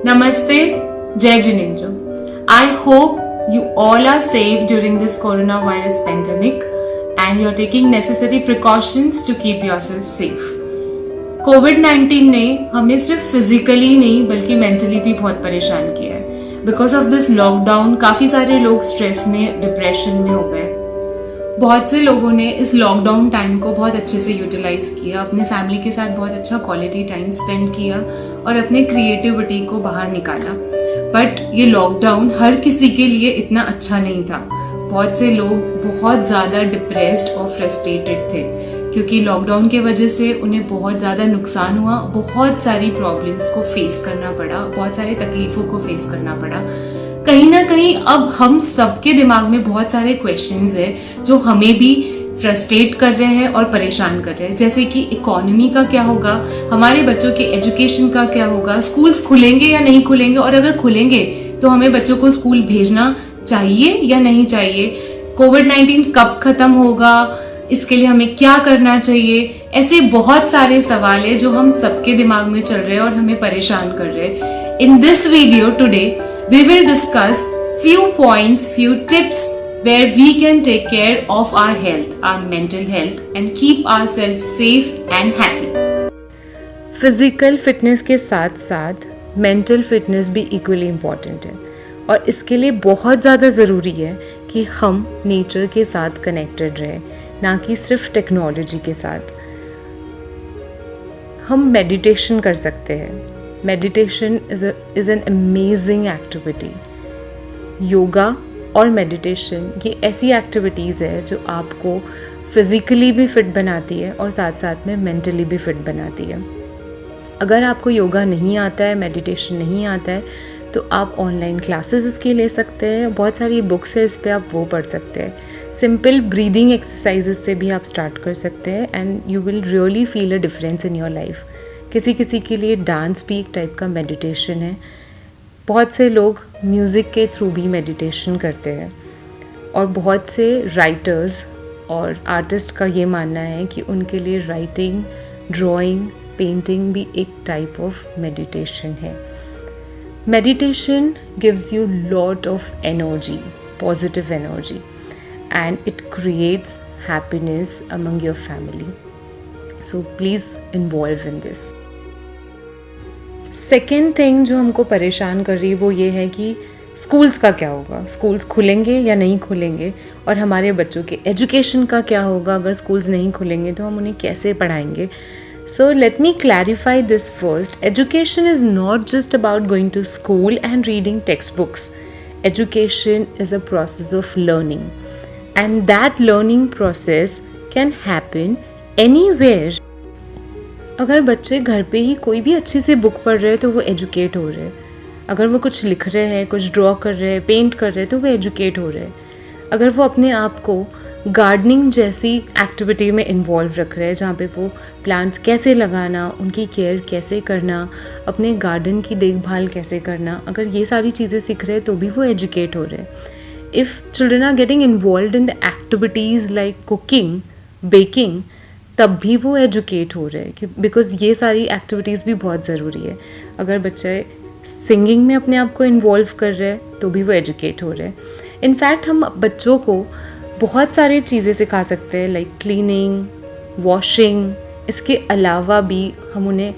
Namaste, Jai Jinendra. I hope you all are safe during this coronavirus pandemic and you're taking necessary precautions to keep yourself safe. कोविड-19 ने हमें सिर्फ physically नहीं बल्कि mentally भी बहुत परेशान किया है. बिकॉज ऑफ दिस लॉकडाउन काफी सारे लोग स्ट्रेस में, डिप्रेशन में हो गए. बहुत से लोगों ने इस लॉकडाउन टाइम को बहुत अच्छे से यूटिलाइज किया, अपने फैमिली के साथ बहुत अच्छा क्वालिटी टाइम स्पेंड किया और अपने क्रिएटिविटी को बाहर निकाला. बट ये लॉकडाउन हर किसी के लिए इतना अच्छा नहीं था. बहुत से लोग बहुत ज़्यादा डिप्रेस्ड और फ्रस्ट्रेटेड थे क्योंकि लॉकडाउन के वजह से उन्हें बहुत ज़्यादा नुकसान हुआ, बहुत सारी प्रॉब्लम्स को फेस करना पड़ा, बहुत सारे तकलीफ़ों को फेस करना पड़ा. कहीं ना कहीं अब हम सबके दिमाग में बहुत सारे क्वेश्चंस हैं जो हमें भी फ्रस्ट्रेट कर रहे हैं और परेशान कर रहे हैं. जैसे कि इकोनॉमी का क्या होगा, हमारे बच्चों के एजुकेशन का क्या होगा, स्कूल्स खुलेंगे या नहीं खुलेंगे, और अगर खुलेंगे तो हमें बच्चों को स्कूल भेजना चाहिए या नहीं चाहिए, कोविड-19 कब खत्म होगा, इसके लिए हमें क्या करना चाहिए. ऐसे बहुत सारे सवाल है जो हम सबके दिमाग में चल रहे हैं और हमें परेशान कर रहे हैं. In this video today we will discuss few points, few tips where we can take care of our health, our mental health and keep ourselves safe and happy. Physical fitness के साथ साथ मेंटल फिटनेस भी equally important है और इसके लिए बहुत ज़्यादा ज़रूरी है कि हम नेचर के साथ कनेक्टेड रहें, ना कि सिर्फ टेक्नोलॉजी के साथ. हम मेडिटेशन कर सकते हैं. Meditation is an amazing activity. Yoga और मेडिटेशन ये ऐसी एक्टिविटीज़ है जो आपको फिज़िकली भी फिट बनाती है और साथ साथ में मेंटली भी फिट बनाती है. अगर आपको योगा नहीं आता है, मेडिटेशन नहीं आता है, तो आप ऑनलाइन क्लासेस इसके ले सकते हैं. बहुत सारी बुक्स है, इस पर आप वो पढ़ सकते हैं. सिंपल ब्रीदिंग एक्सरसाइजेस से भी आप स्टार्ट कर सकते हैं and you will really feel a difference in your life. किसी किसी के लिए डांस भी एक टाइप का मेडिटेशन है. बहुत से लोग म्यूज़िक के थ्रू भी मेडिटेशन करते हैं और बहुत से राइटर्स और आर्टिस्ट का ये मानना है कि उनके लिए राइटिंग, ड्राइंग, पेंटिंग भी एक टाइप ऑफ मेडिटेशन है. Meditation gives you lot of energy, positive energy, and it creates happiness among your family. So please involve in this. Second thing जो हमको परेशान कर रही है वो ये है कि स्कूल्स का क्या होगा, स्कूल्स खुलेंगे या नहीं खुलेंगे, और हमारे बच्चों के एजुकेशन का क्या होगा. अगर स्कूल्स नहीं खुलेंगे तो हम उन्हें कैसे पढ़ाएंगे. So let me clarify this first. Education is not just about going to school and reading textbooks. Education is a process of learning. And that learning process can happen anywhere. अगर बच्चे घर पे ही कोई भी अच्छी सी बुक पढ़ रहे हैं तो वो एजुकेट हो रहे हैं. अगर वो कुछ लिख रहे हैं, कुछ ड्रॉ कर रहे हैं, पेंट कर रहे हैं तो वो एजुकेट हो रहे हैं. अगर वो अपने आप को गार्डनिंग जैसी एक्टिविटी में इन्वॉल्व रख रहे हैं जहाँ पे वो प्लांट्स कैसे लगाना, उनकी केयर कैसे करना, अपने गार्डन की देखभाल कैसे करना, अगर ये सारी चीज़ें सीख रहे हैं तो भी वो एजुकेट हो रहे हैं. If children are getting involved in the activities like cooking, baking, तब भी वो एजुकेट हो रहे हैं बिकॉज ये सारी एक्टिविटीज़ भी बहुत ज़रूरी है. अगर बच्चे सिंगिंग में अपने आप को इन्वॉल्व कर रहे हैं तो भी वो एजुकेट हो रहे हैं. इनफैक्ट हम बच्चों को बहुत सारी चीज़ें सिखा सकते हैं लाइक क्लीनिंग, वॉशिंग. इसके अलावा भी हम उन्हें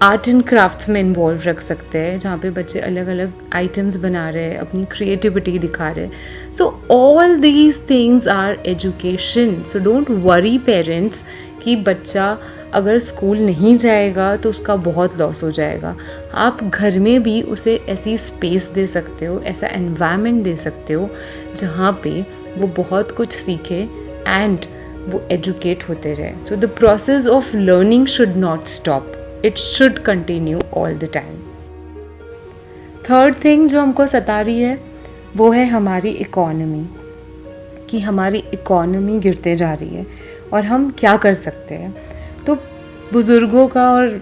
आर्ट एंड क्राफ्ट्स में इन्वॉल्व रख सकते हैं जहाँ पे बच्चे अलग अलग आइटम्स बना रहे हैं, अपनी क्रिएटिविटी दिखा रहे हैं. So all these things are education. So don't worry parents कि बच्चा अगर स्कूल नहीं जाएगा तो उसका बहुत लॉस हो जाएगा. आप घर में भी उसे ऐसी स्पेस दे सकते हो, ऐसा एनवायरनमेंट दे सकते हो जहाँ पे वो बहुत कुछ सीखे एंड वो एजुकेट होते रहे. So the process of learning should not stop. It should continue all the time. Third thing जो हमको सता रही है वो है हमारी इकोनॉमी, कि हमारी इकोनॉमी गिरते जा रही है और हम क्या कर सकते हैं. तो बुज़ुर्गों का और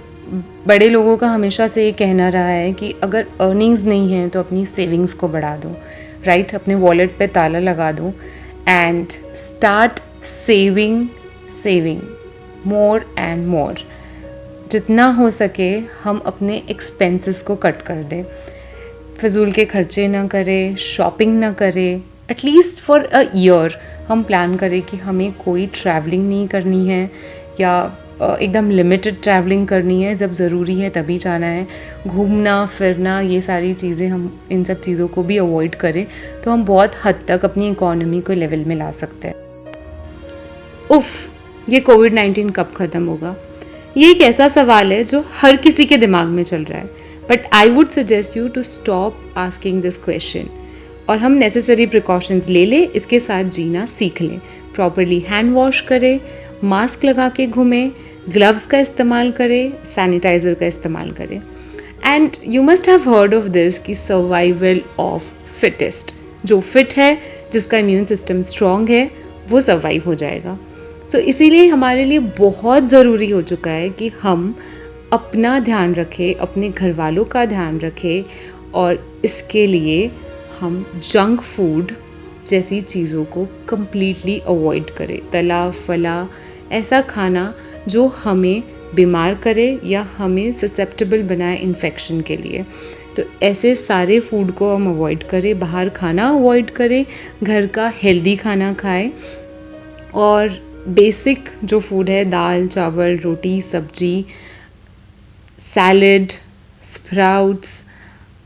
बड़े लोगों का हमेशा से ये कहना रहा है कि अगर अर्निंग्स नहीं हैं तो अपनी सेविंग्स को बढ़ा दो, राइट. अपने वॉलेट पे ताला लगा दो and start saving more and more. जितना हो सके हम अपने एक्सपेंसेस को कट कर दें, फिजूल के खर्चे ना करें, शॉपिंग ना करें। एटलीस्ट फॉर अ ईयर हम प्लान करें कि हमें कोई ट्रैवलिंग नहीं करनी है, या एकदम लिमिटेड ट्रैवलिंग करनी है, जब ज़रूरी है तभी जाना है। घूमना फिरना ये सारी चीज़ें, हम इन सब चीज़ों को भी अवॉइड करें तो हम बहुत हद तक अपनी इकोनॉमी को लेवल में ला सकते हैं। ये कोविड-19 कब ख़त्म होगा? ये एक ऐसा सवाल है जो हर किसी के दिमाग में चल रहा है, but I would suggest you to stop asking this question और हम नेसेसरी प्रिकॉशंस ले लें, इसके साथ जीना सीख लें। प्रॉपरली हैंड वॉश करें, मास्क लगा के घूमें, ग्लव्स का इस्तेमाल करें, सैनिटाइज़र का इस्तेमाल करें। And you must have heard of this कि सर्वाइवल ऑफ फिटेस्ट, जो फिट है, जिसका इम्यून सिस्टम स्ट्रॉन्ग है, वो सर्वाइव हो जाएगा। सो इसीलिए हमारे लिए बहुत ज़रूरी हो चुका है कि हम अपना ध्यान रखें, अपने घर वालों का ध्यान रखें, और इसके लिए हम जंक फूड जैसी चीज़ों को कम्प्लीटली अवॉइड करें। तला फला ऐसा खाना जो हमें बीमार करे या हमें ससेप्टेबल बनाए इन्फेक्शन के लिए, तो ऐसे सारे फूड को हम अवॉइड करें। बाहर खाना अवॉइड करें, घर का हेल्दी खाना खाएं, और बेसिक जो फूड है, दाल चावल रोटी सब्जी, सैलड, स्प्राउट्स,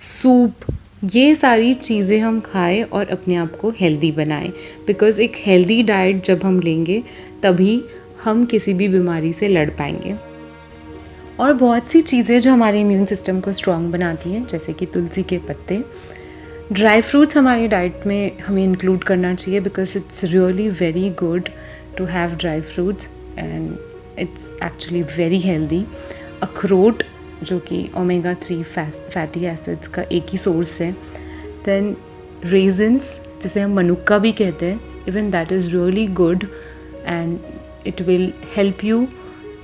सूप, ये सारी चीज़ें हम खाएं और अपने आप को हेल्दी बनाएं। बिकॉज़ एक हेल्दी डाइट जब हम लेंगे तभी हम किसी भी बीमारी से लड़ पाएंगे। और बहुत सी चीज़ें जो हमारे इम्यून सिस्टम को स्ट्रॉन्ग बनाती हैं, जैसे कि तुलसी के पत्ते, ड्राई फ्रूट्स हमारी डाइट में हमें इंक्लूड करना चाहिए, because it's really very good to have dry fruits and it's actually very healthy. अखरोट, जो कि ओमेगा 3 फैटी एसिड्स का एक ही सोर्स है। देन रेजन्स, जिसे हम मनुक्का भी कहते हैं, even that is really good and it will help you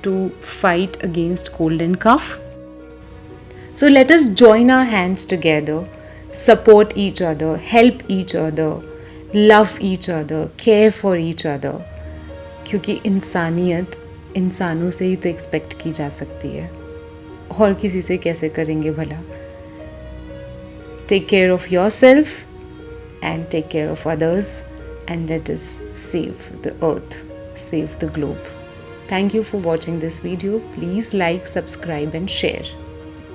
to fight against cold and cough. So let us join our hands together, support each other, help each other, love each other, care for each other, क्योंकि इंसानियत इंसानों से ही तो expect की जा सकती है, और किसी से कैसे करेंगे भला। Take care of yourself and take care of others, and let us save the earth, save the globe. Thank you for watching this video. Please like, subscribe and share.